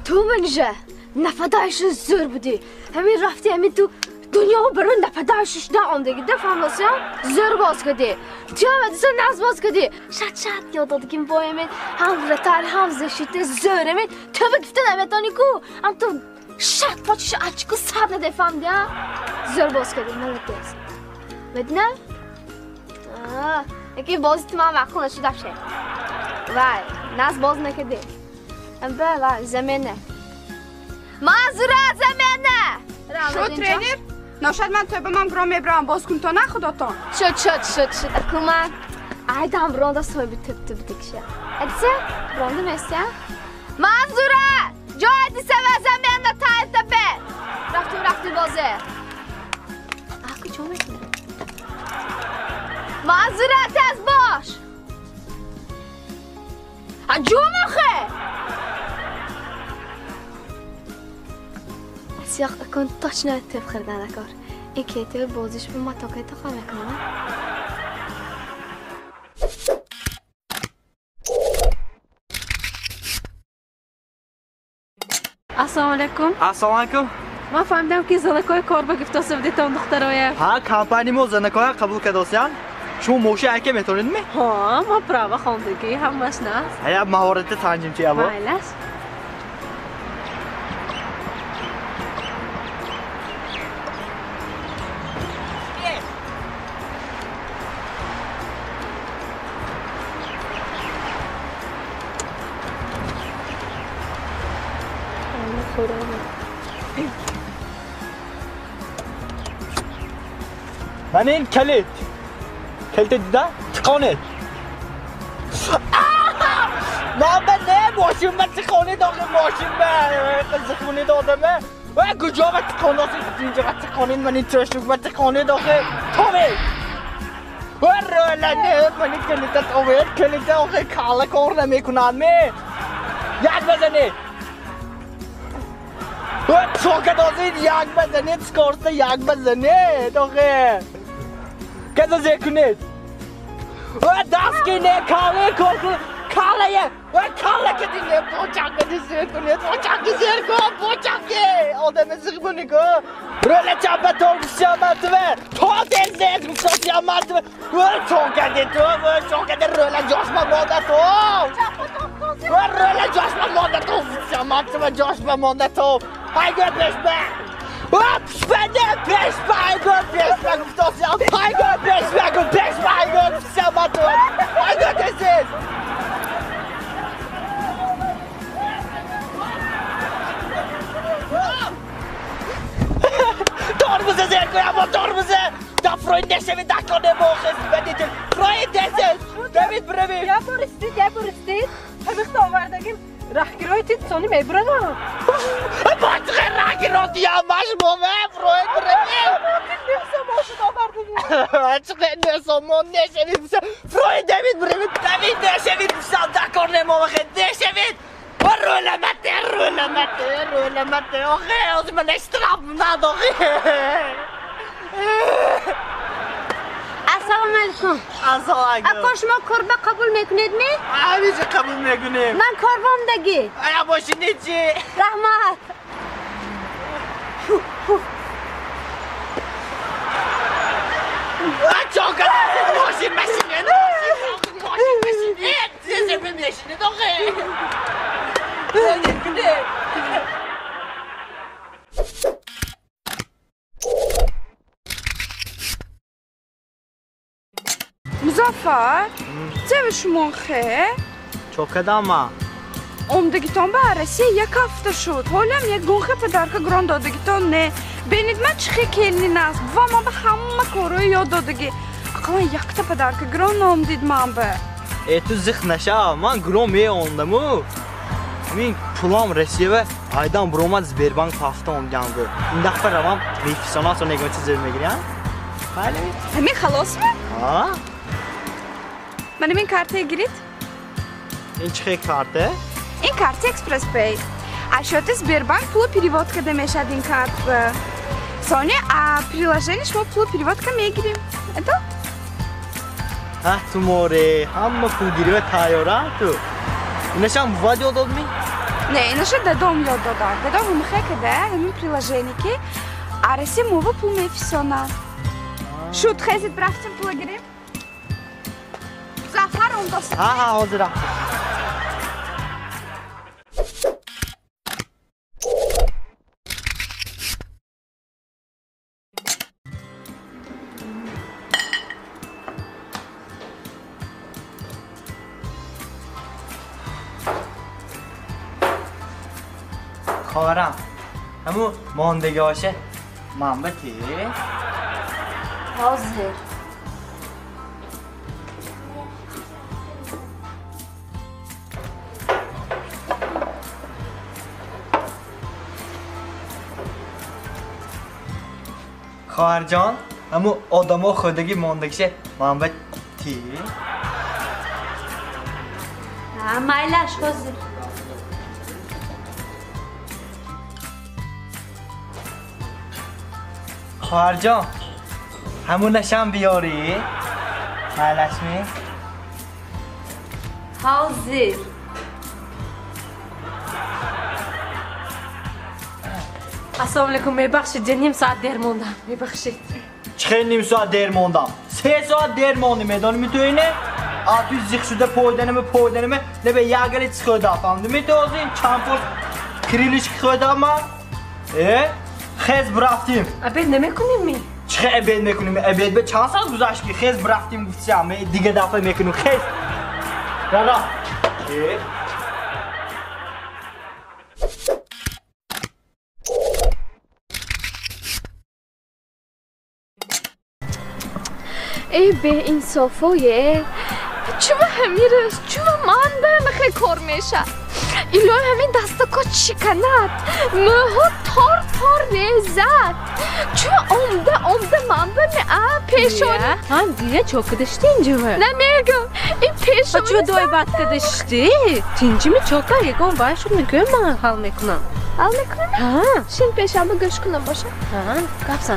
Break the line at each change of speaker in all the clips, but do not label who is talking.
تو منجه نفدایش زور بودی همین رفتی همین تو دنیا برای نفدایشش نه آمدگی دفعه واسه زور باز کردی تو هم ادیسه ناز باز کردی شد یاد دادگیم با همین هم رتر هم زشیت زور همین تو بگفته نمیتانی کو هم تو شد پاچش اچکو سر نده فهمدی زور باز کردی ملت دیست بدنه؟ یکی بازی تو من مقل نشده شه وای ناز باز نکردی وای زمینه منظوره زمینه
شو ترینر؟ ناشد من توی به من گرام میبرم باز کن تا نه خداتان
شد اکو من ایدم برانده سوی بی تب دکشه ادیسه برانده میسته منظوره جا ادیسه و زمینه تایب تپه رفتی بازه اکو چون میکنه منظوره تز باش جو مخه سیاق اکن تاچ نه تب خریدن اکار این کیتو بازیش به ما تا که تا خواهم اکنه
السلام علیکم.
السلام علیکم.
ما فهمیدم که زنکای کار با گفته بودیتون دخترای.
ها کمپانی ما زنکای قبول کردوسیان. شما موشه اگه میتونید می؟
ها ما پراوا خواندگی هم مش نه.
هیا مهارت تنظیم چیه با؟
مایلش.
من این کلید دیده؟ تکانید نه ماشین من تکانید آقا ماشین من زخونید آدمه و کجا من تکانید اینجا من تکانید من این ترشوک من تکانید آقا تومی و رولنه من این کلیدت آقا کالا کار نمیکنن می یک بزنید چوکه دازید یک بزنید سکارسته یک بزنید آقا کدو زکنید دست کنید کاله که دیگه بوچک بدی زیر کنید بوچک آدم زیر که روله چپه ترکسی مرتبه تو دیز زیر کسی مرتبه چوکه روله جاش مانده تو روله جاش مانده تو مرتبه جاش مانده تو هایگو پیش Tormuza zerkoya ama tormuza da Freund neševi dakle ne može svediti Freund deset David brevi
Ya buristid Habik tavardagim rahgiroytid soni mebrana
Batgı rahgirot ya maş mome Freund brevi
Neyse maşı tavardagim
Batgı neševi Freund David brevi David neševi dakle ne može neševi رولمته آخه از من اشتراف من آخه
السلام علیکم
السلام علیکم
اکاش ما کربه قبول میکنید می؟
همیشه قبول میکنیم
من کاروامدگی
ایا باشینی چی؟
رحمت
چاکر ماشین زیزه بمیشینید آخه
مزافر چه شما خه؟
چوکداما
اومدگیتان به عرصه یک هفته شد حالا یک گونخه پدرکه گران دادگیتان نه بینید من چه کلنی نست و ما به همه کارهای یاد دادگی اقلا یک تا پدرکه گران نامدید من به
ای تو زخ نشه من گروم اوندمو همین پولام رسیه aydan broma Sberbank hafta omgandı. İndi xəbəram professional sonra negotiasiya zirməyirəm. Bəli.
Həmin xalas mı?
Ha?
Mən min kartaya girit.
In çıxı kartı?
In kartı Express Pay. А счёты Сбербанк пулу переводка демеш один карт. Соня, а приложение шмо пулу переводка мегирим. Это?
Ha, tu more. Hamma pul giriyor tayora tu. Neşan video dod mi?
نه ایناشو دادم یاد دادم دادم هم خیلی همین приложение که عرسی موبا پول میفرستونن شد خیزید برفتیم پول گیریم زفر اون دست
ها حاضرم خواهرم همون ماندگی هاشه منبتی
حاضر
خواهر جان همون آدم ها خودگی ماندگیشه منبتی
مایلش حاضر
خواهر جان همون نشم بیاری مالشمی
حاضر
السلام علیکم میبخشید نیم ساعت دیر موندم میبخشید
چه نیم ساعت دیر موندم 3 ساعت دیر موندم میدونی میتونی توی زیخ شده پویدنمه نه به یاگلی چخوده فهمدی میتونی چند پول کریلیش خود من خیز برفتیم
ابد نمیکنیم می
چه ابد میکنیم ابد به چند ساعت گذشت که خیز برفتیم گفتم دیگه دفعه میکنیم خیز را
ای به انصافایه چوب همیرش چوب من به خیلی کار میشه ایلو همین دستا که چیکند مهو تار ریزد چوب عمده من به پیشان
هم دیگه چوب کدشتی اینجا
نمیگم این پیشان
چوب دوی بد کدشتی تینجی می چوکا یکم بایشون میگه من حال میکنم
حال میکنم؟ شین پیشم گوش کنم باشه
گفت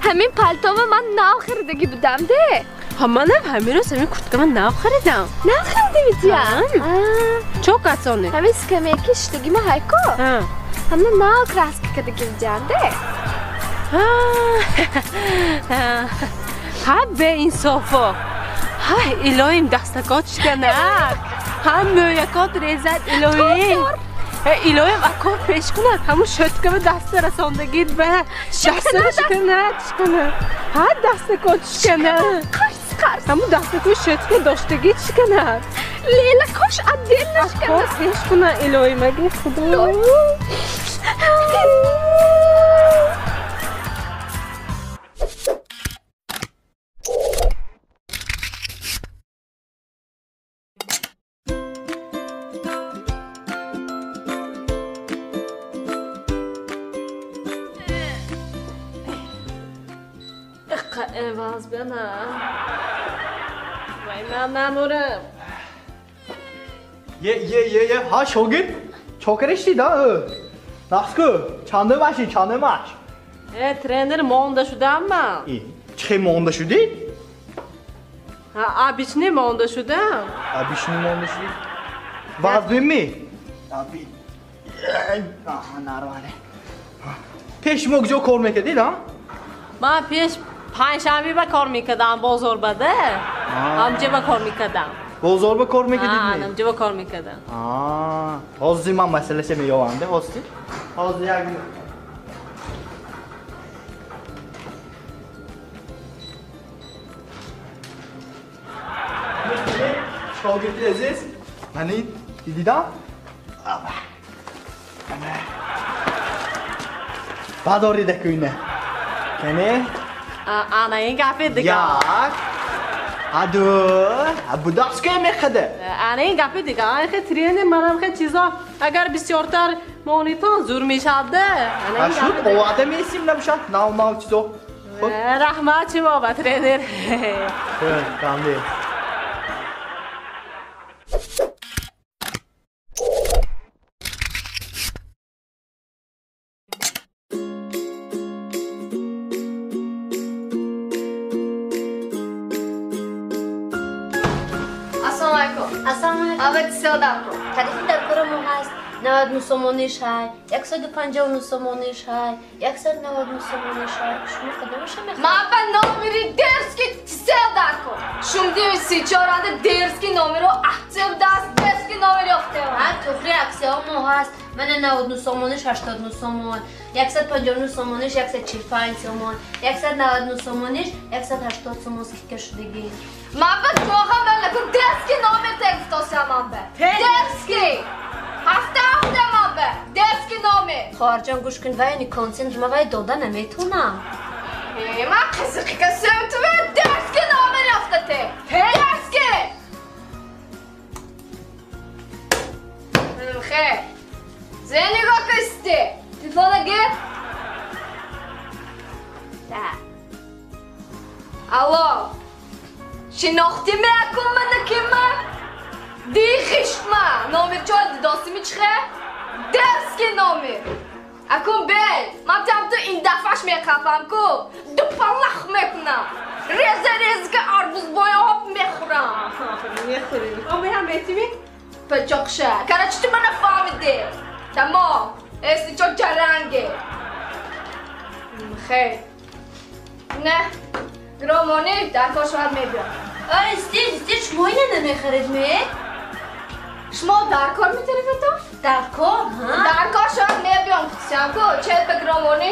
همین پالتو من ناو خریدگی بودم ده
منم همین روز همین کرتکه من ناو خریدم
ناو خریده میدیم
چوک اصانه
همین سکمه کشتگی ما هایکو همین ناو کراسکی کدگی میدیم ده
ها به این صافا الهیم دستکات شکنک هم مویکات ریزد الهیم الهیم اکار پیش کنه همون شد که به دست رساندگید به دست شکنه ها دست کات شکنه همون دست که شد که داشتگید شکنه
لیلا کاش عدل نشکنه
اکار پیش کنه الهیم اگه خدا
باز بنا وای من نمورم
یه ها شوگین چوکرشتی دا ناسکو چنده ماش
ترینر مونده شدم من
چه مونده شدی؟
آبیشنی مونده شدم
آبیشنی مونده شدی؟ وزن می؟ آبی نروانه پیش مگجو کار میکردی دا؟
من پیش پنجشنبه با کار میکردم بازار بده همجا با کار میکردم
بازار با کار میکردی؟
همجا با کار میکردم
حاضی من مسئله سه میاونده حاضی؟ حاضی یک شاگردی عزیز منی دیدم بداری دکوینه کنه
انا این گفه دیگه
یک ادو ابو دست که میخده
انا این گفه دیگه انا خیلی ترینه منم خیلی چیزا اگر بسیارتر مونیتان زور میشده
شد قواعد میسیم نمیشد ناو چیزو
رحمت شما با ترینر
کاملی
السلام علیکم آبت سیادم رو تعریف در کار ما هست 99 سومونیش های 159 سومونیش های 199 سومونیش های شما کدومش میخواید؟ من به نامری درسکی سه در کن شما 234 درسکی نامری رو احتیاب دست درسکی نامری اختیاب توخری عکسی ها ما هست من 99 سومونیش 89 سومون 159 سومونیش 145 سومون 199 سومونیش 180 سومون که شدگی من به جوها من لکن درسکی نامری تگفتاسیم من به درسکی هفته من به درسکی نامری خواهرجان گوش کن و اینی کانسین ما باید داده نمیتونم من قصقی کسی تو به درسکی نامری افتاده درسکی خیر زنیگا کستی تلفون گیر الو شناختی میکن من که من دیخشت من نامر چهار داستی میچخه درسکی نامر اکن بیل من تم تو این دفعش میخفم کو دو پلخ میکنم ریز که عربوز بایا هاپ میخورم
میخوریم آمه هم بیتیمی؟
پچاقشه کرا چطور من نفهمیده تمام استی چون جرنگه خیر نه گرامانی در کار شاید میبیم استی شما اینه نمیخرید می؟ شما در کار میتونی بتون؟ در کار؟ در کار شاید میبیم کسیم که چه به گرامانی